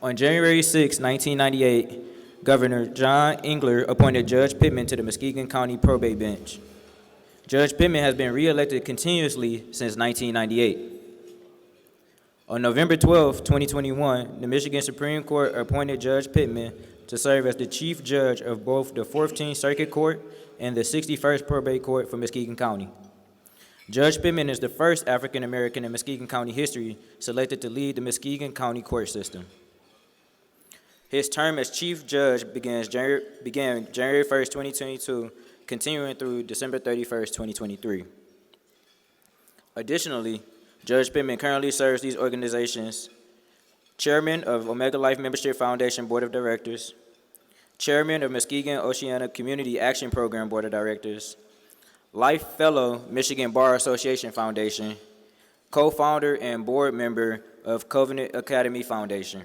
On January 6, 1998, Governor John Engler appointed Judge Pittman to the Muskegon County Probate Bench. Judge Pittman has been re-elected continuously since 1998. On November 12, 2021, the Michigan Supreme Court appointed Judge Pittman to serve as the Chief Judge of both the 14th Circuit Court and the 61st Probate Court for Muskegon County. Judge Pittman is the first African American in Muskegon County history selected to lead the Muskegon County court system. His term as Chief Judge began January 1st, 2022, continuing through December 31st, 2023. Additionally, Judge Pittman currently serves these organizations: Chairman of Omega Life Membership Foundation Board of Directors, Chairman of Muskegon Oceana Community Action Program Board of Directors, Life Fellow, Michigan Bar Association Foundation, co-founder and board member of Covenant Academy Foundation.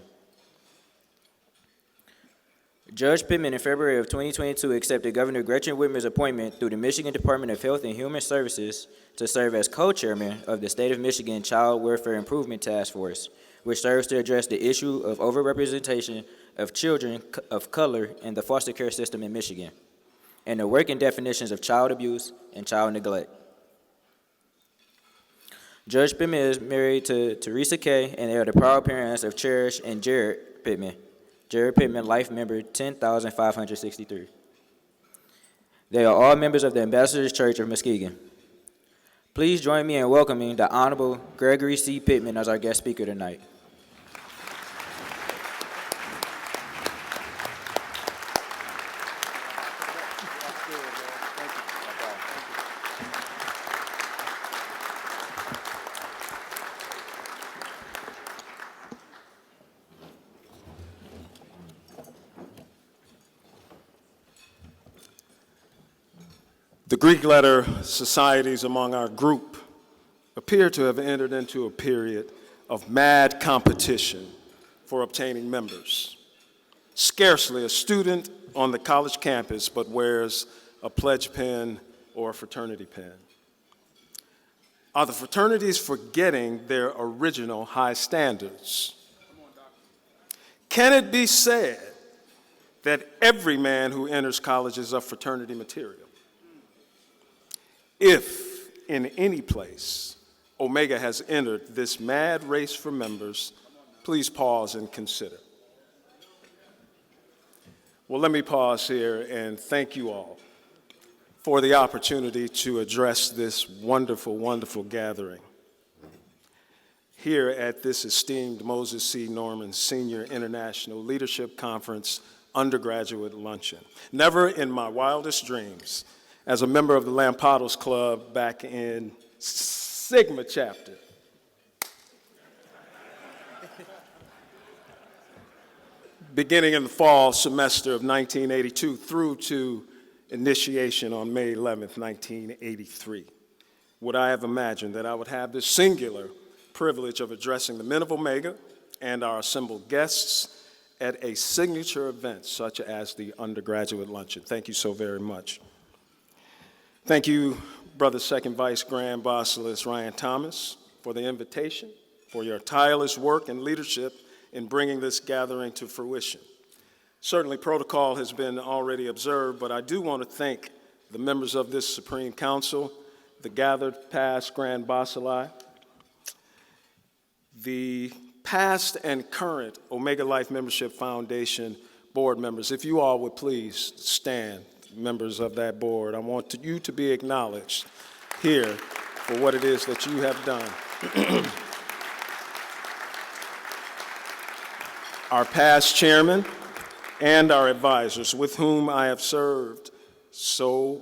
Judge Pittman in February of 2022 accepted Governor Gretchen Whitmer's appointment through the Michigan Department of Health and Human Services to serve as co-chairman of the State of Michigan Child Welfare Improvement Task Force, which serves to address the issue of overrepresentation of children of color in the foster care system in Michigan, and the working definitions of child abuse and child neglect. Judge Pittman is married to Teresa Kay, and they are the proud parents of Cherish and Jared Pittman. Jared Pittman, life member 10,563. They are all members of the Ambassadors Church of Muskegon. Please join me in welcoming the Honorable Gregory C. Pittman as our guest speaker tonight. The Greek letter societies among our group appear to have entered into a period of mad competition for obtaining members. Scarcely a student on the college campus but wears a pledge pin or a fraternity pin. Are the fraternities forgetting their original high standards? Can it be said that every man who enters college is of fraternity material? If, in any place, Omega has entered this mad race for members, please pause and consider. Well, let me pause here and thank you all for the opportunity to address this wonderful, wonderful gathering here at this esteemed Moses C. Norman Senior International Leadership Conference Undergraduate Luncheon. Never in my wildest dreams, as a member of the Lampados Club back in Sigma chapter, beginning in the fall semester of 1982 through to initiation on May 11th, 1983, would I have imagined that I would have this singular privilege of addressing the men of Omega and our assembled guests at a signature event such as the Undergraduate Luncheon. Thank you so very much. Thank you, Brother Second Vice Grand Basileus Ryan Thomas, for the invitation, for your tireless work and leadership in bringing this gathering to fruition. Certainly protocol has been already observed, but I do want to thank the members of this Supreme Council, the gathered past Grand Basileus, the past and current Omega Life Membership Foundation board members. If you all would please stand, members of that board. I want you to be acknowledged here for what it is that you have done. Our past chairman and our advisors with whom I have served so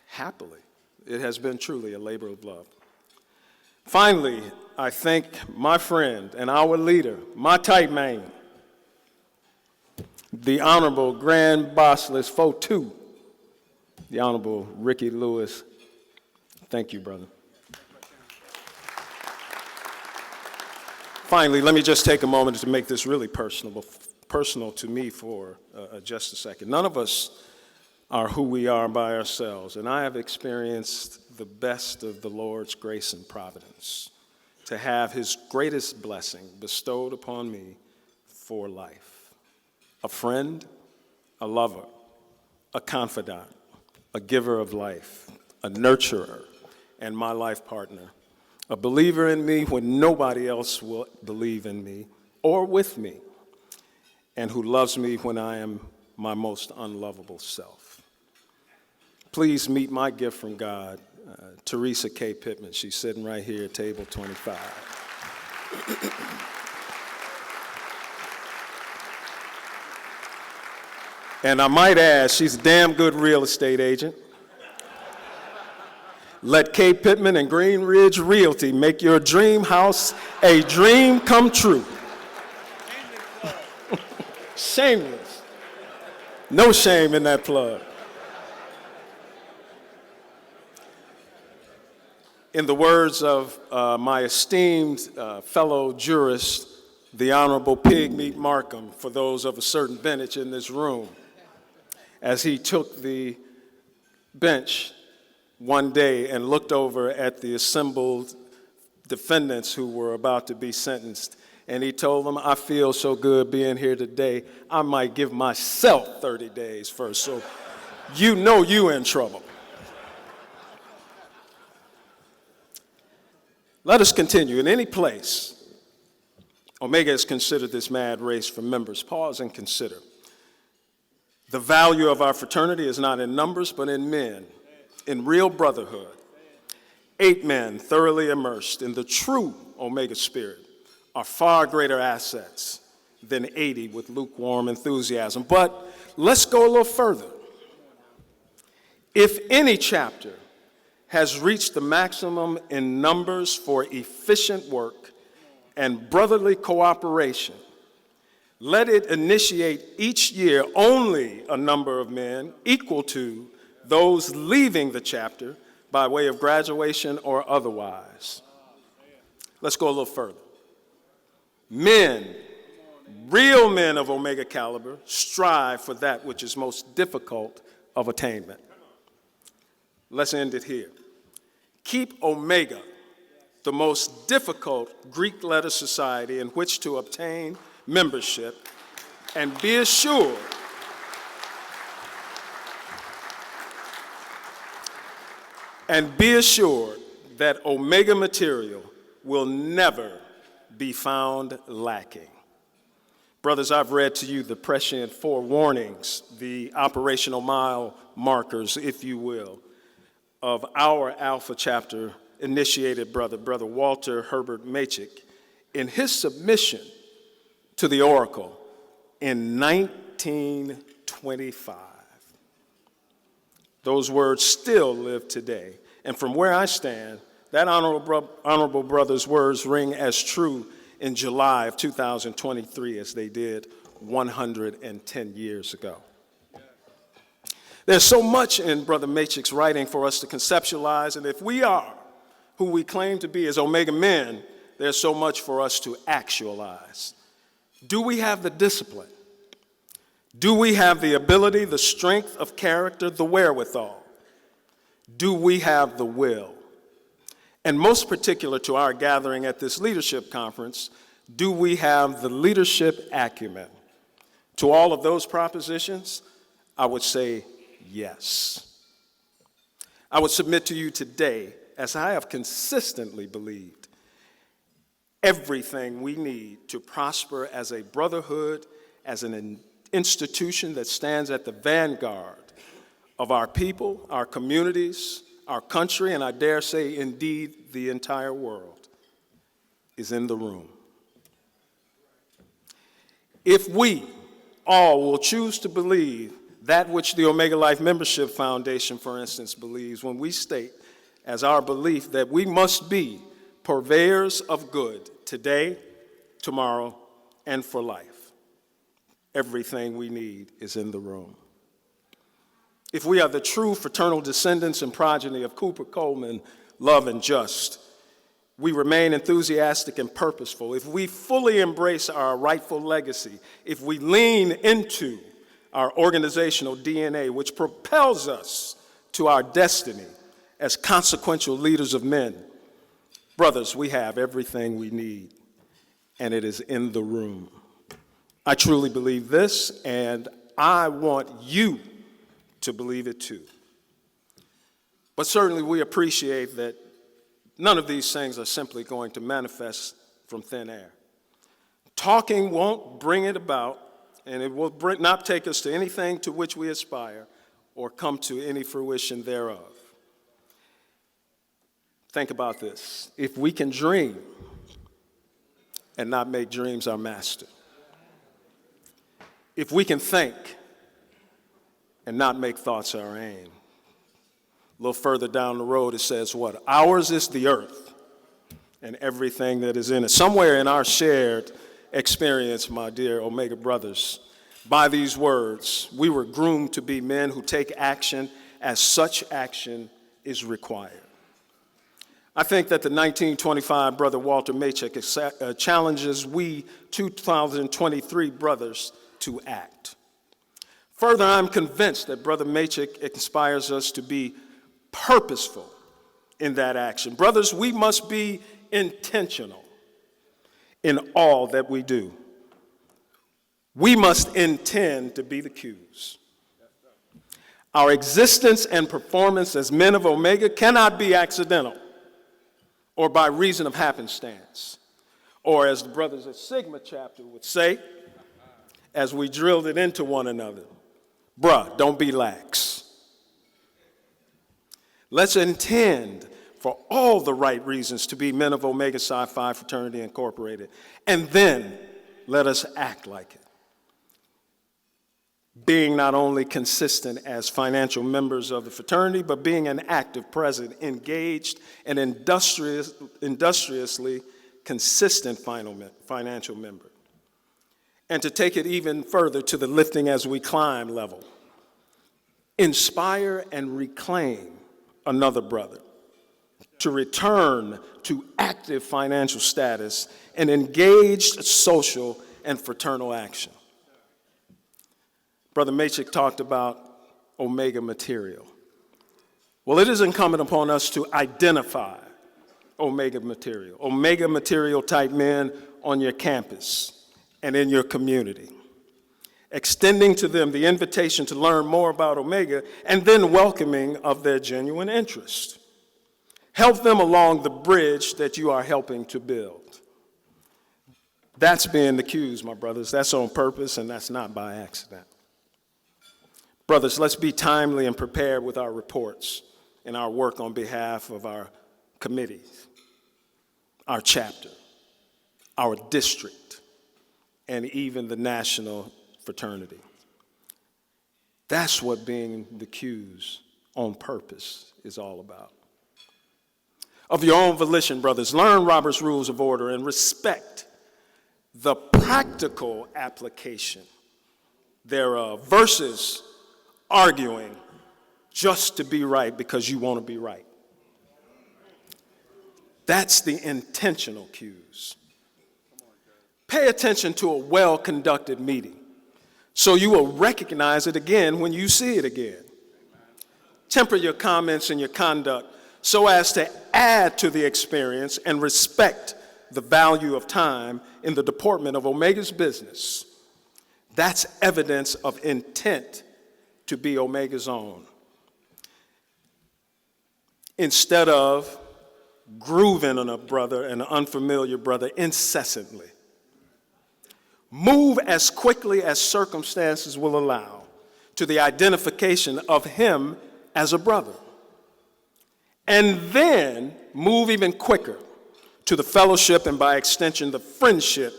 happily. It has been truly a labor of love. Finally, I thank my friend and our leader, my tight man, the Honorable Grand Basileus Fotu, the Honorable Ricky Lewis. Thank you, brother. Finally, let me just take a moment to make this really personal to me for just a second. None of us are who we are by ourselves, and I have experienced the best of the Lord's grace and providence to have his greatest blessing bestowed upon me for life. A friend, a lover, a confidant, a giver of life, a nurturer, and my life partner. A believer in me when nobody else will believe in me or with me, and who loves me when I am my most unlovable self. Please meet my gift from God, Teresa K. Pittman. She's sitting right here at table 25. And I might add, she's a damn good real estate agent. Let K. Pittman and Green Ridge Realty make your dream house a dream come true. Shameless. No shame in that plug. In the words of my esteemed fellow jurist, the Honorable Pigmeat Markham, for those of a certain vintage in this room, as he took the bench one day and looked over at the assembled defendants who were about to be sentenced, and he told them, I feel so good being here today, I might give myself 30 days first, so you know you in trouble. Let us continue. In any place, Omega has considered this mad race for members. Pause and consider. The value of our fraternity is not in numbers, but in men, in real brotherhood. 8 men thoroughly immersed in the true Omega spirit are far greater assets than 80 with lukewarm enthusiasm. But let's go a little further. If any chapter has reached the maximum in numbers for efficient work and brotherly cooperation, let it initiate each year only a number of men equal to those leaving the chapter by way of graduation or otherwise. Let's go a little further. Men, real men of Omega caliber, strive for that which is most difficult of attainment. Let's end it here. Keep Omega the most difficult Greek letter society in which to obtain membership, and be assured that Omega material will never be found lacking. Brothers, I've read to you the prescient forewarnings, the operational mile markers, if you will, of our Alpha chapter initiated brother Walter Herbert Macick, in his submission to the Oracle in 1925. Those words still live today. And from where I stand, that honorable brother's words ring as true in July of 2023 as they did 110 years ago. There's so much in Brother Macick's writing for us to conceptualize, and if we are who we claim to be as Omega men, there's so much for us to actualize. Do we have the discipline? Do we have the ability, the strength of character, the wherewithal? Do we have the will? And most particular to our gathering at this leadership conference, do we have the leadership acumen? To all of those propositions, I would say yes. I would submit to you today, as I have consistently believed, everything we need to prosper as a brotherhood, as an institution that stands at the vanguard of our people, our communities, our country, and I dare say, indeed, the entire world, is in the room. If we all will choose to believe that which the Omega Life Membership Foundation, for instance, believes when we state as our belief that we must be purveyors of good today, tomorrow, and for life. Everything we need is in the room. If we are the true fraternal descendants and progeny of Cooper, Coleman, Love, and Just, we remain enthusiastic and purposeful. If we fully embrace our rightful legacy, if we lean into our organizational DNA, which propels us to our destiny as consequential leaders of men, brothers, we have everything we need, and it is in the room. I truly believe this, and I want you to believe it too. But certainly we appreciate that none of these things are simply going to manifest from thin air. Talking won't bring it about, and it will not take us to anything to which we aspire or come to any fruition thereof. Think about this. If we can dream and not make dreams our master, if we can think and not make thoughts our aim, a little further down the road, it says what? Ours is the earth and everything that is in it. Somewhere in our shared experience, my dear Omega brothers, by these words, we were groomed to be men who take action as such action is required. I think that the 1925 brother Walter Macek challenges we 2023 brothers to act. Further, I'm convinced that Brother Macek inspires us to be purposeful in that action. Brothers, we must be intentional in all that we do. We must intend to be the Qs. Our existence and performance as men of Omega cannot be accidental or by reason of happenstance, or as the brothers at Sigma chapter would say, as we drilled it into one another, bruh, don't be lax. Let's intend for all the right reasons to be men of Omega Psi Phi Fraternity Incorporated, and then let us act like it. Being not only consistent as financial members of the fraternity, but being an active, present, engaged, and industriously consistent financial member. And to take it even further to the lifting as we climb level. Inspire and reclaim another brother to return to active financial status and engaged social and fraternal action. Brother Macek talked about Omega material. Well, it is incumbent upon us to identify Omega material type men on your campus and in your community, extending to them the invitation to learn more about Omega and then welcoming of their genuine interest. Help them along the bridge that you are helping to build. That's being the Qs, my brothers. That's on purpose, and that's not by accident. Brothers, let's be timely and prepared with our reports and our work on behalf of our committees, our chapter, our district, and even the national fraternity. That's what being the Qs on purpose is all about. Of your own volition, brothers, learn Robert's Rules of Order and respect the practical application thereof versus arguing just to be right because you want to be right. That's the intentional Qs. Pay attention to a well-conducted meeting so you will recognize it again when you see it again. Temper your comments and your conduct so as to add to the experience and respect the value of time in the deportment of Omega's business. That's evidence of intent to be Omega's own. Instead of grooving on a brother, an unfamiliar brother, incessantly. Move as quickly as circumstances will allow to the identification of him as a brother. And then move even quicker to the fellowship and by extension the friendship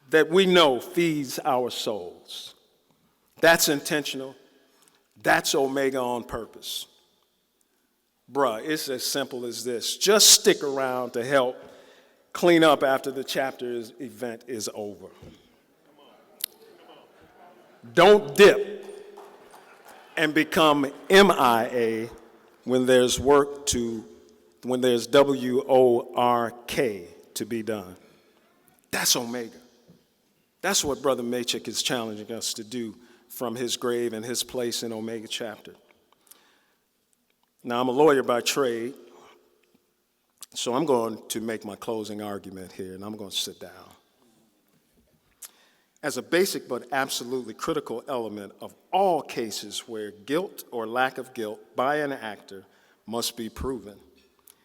that we know feeds our souls. That's intentional. That's Omega on purpose. Bruh, it's as simple as this. Just stick around to help clean up after the chapter's event is over. Don't dip and become MIA when there's work when there's WORK to be done. That's Omega. That's what Brother Macek is challenging us to do from his grave and his place in Omega chapter. Now, I'm a lawyer by trade, so I'm going to make my closing argument here, and I'm going to sit down. as a basic but absolutely critical element of all cases where guilt or lack of guilt by an actor must be proven.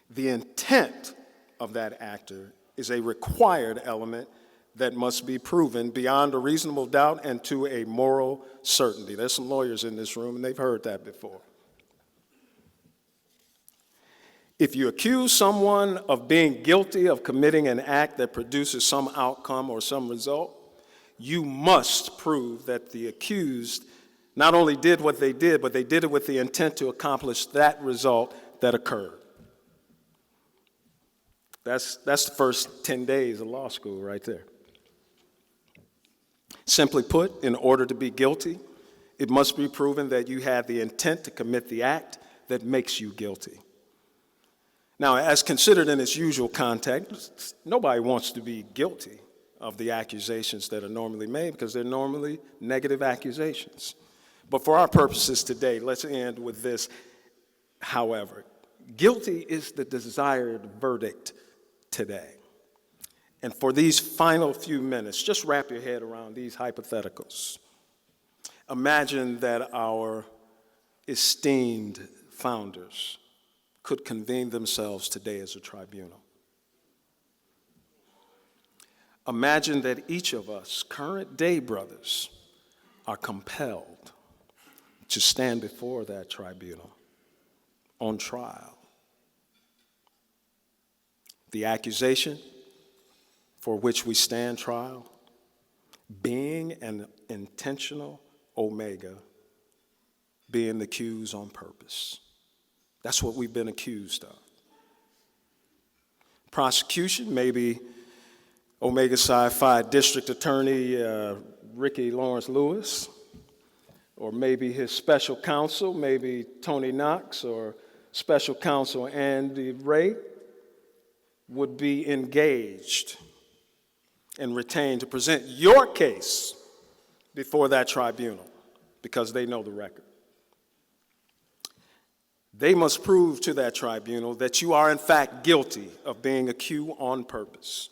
The intent of that actor is a required element that must be proven beyond a reasonable doubt and to a moral certainty. There's some lawyers in this room, and they've heard that before. If you accuse someone of being guilty of committing an act that produces some outcome or some result, you must prove that the accused not only did what they did, but they did it with the intent to accomplish that result that occurred. That's the first 10 days of law school right there. Simply put, in order to be guilty, it must be proven that you had the intent to commit the act that makes you guilty. Now, as considered in its usual context, nobody wants to be guilty of the accusations that are normally made because they're normally negative accusations. But for our purposes today, let's end with this. However, guilty is the desired verdict today. And for these final few minutes, just wrap your head around these hypotheticals. Imagine that our esteemed founders could convene themselves today as a tribunal. Imagine that each of us, current day brothers, are compelled to stand before that tribunal on trial. The accusation for which we stand trial, being an intentional omega, being accused on purpose. That's what we've been accused of. Prosecution, maybe Omega Psi Phi District Attorney Ricky Lawrence Lewis, or maybe his special counsel, maybe Tony Knox, or special counsel Andy Ray, would be engaged and retained to present your case before that tribunal because they know the record. They must prove to that tribunal that you are in fact guilty of being accused on purpose.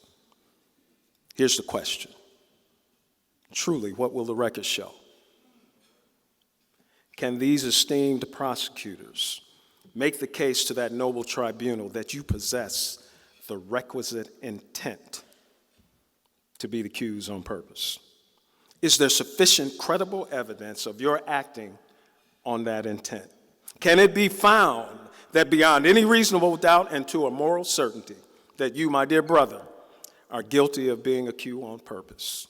Here's the question. Truly, what will the record show? Can these esteemed prosecutors make the case to that noble tribunal that you possess the requisite intent to be accused on purpose? Is there sufficient credible evidence of your acting on that intent? Can it be found that beyond any reasonable doubt and to a moral certainty that you, my dear brother, are guilty of being accused on purpose?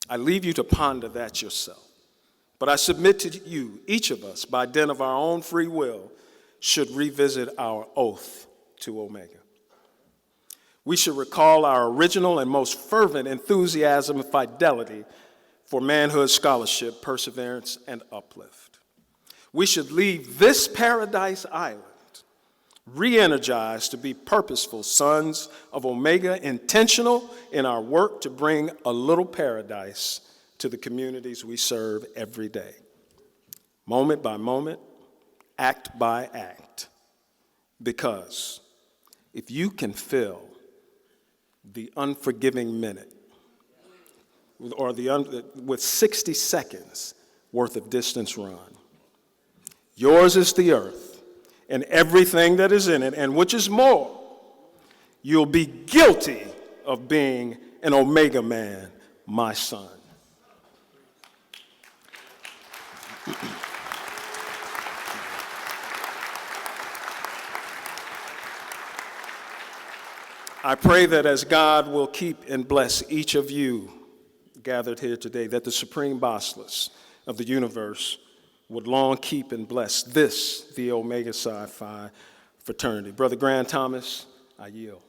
I leave you to ponder that yourself. But I submit to you, each of us, by dint of our own free will, should revisit our oath to Omega. We should recall our original and most fervent enthusiasm and fidelity for manhood scholarship, perseverance, and uplift. We should leave this paradise island re-energized to be purposeful sons of Omega, intentional in our work to bring a little paradise to the communities we serve every day, moment by moment, act by act. Because if you can fill the unforgiving minute or with 60 seconds worth of distance run, yours is the earth and everything that is in it, and which is more, you'll be guilty of being an Omega man, my son. I pray that as God will keep and bless each of you gathered here today, that the supreme basileus of the universe would long keep and bless this, the Omega Psi Phi fraternity. Brother Grant Thomas, I yield.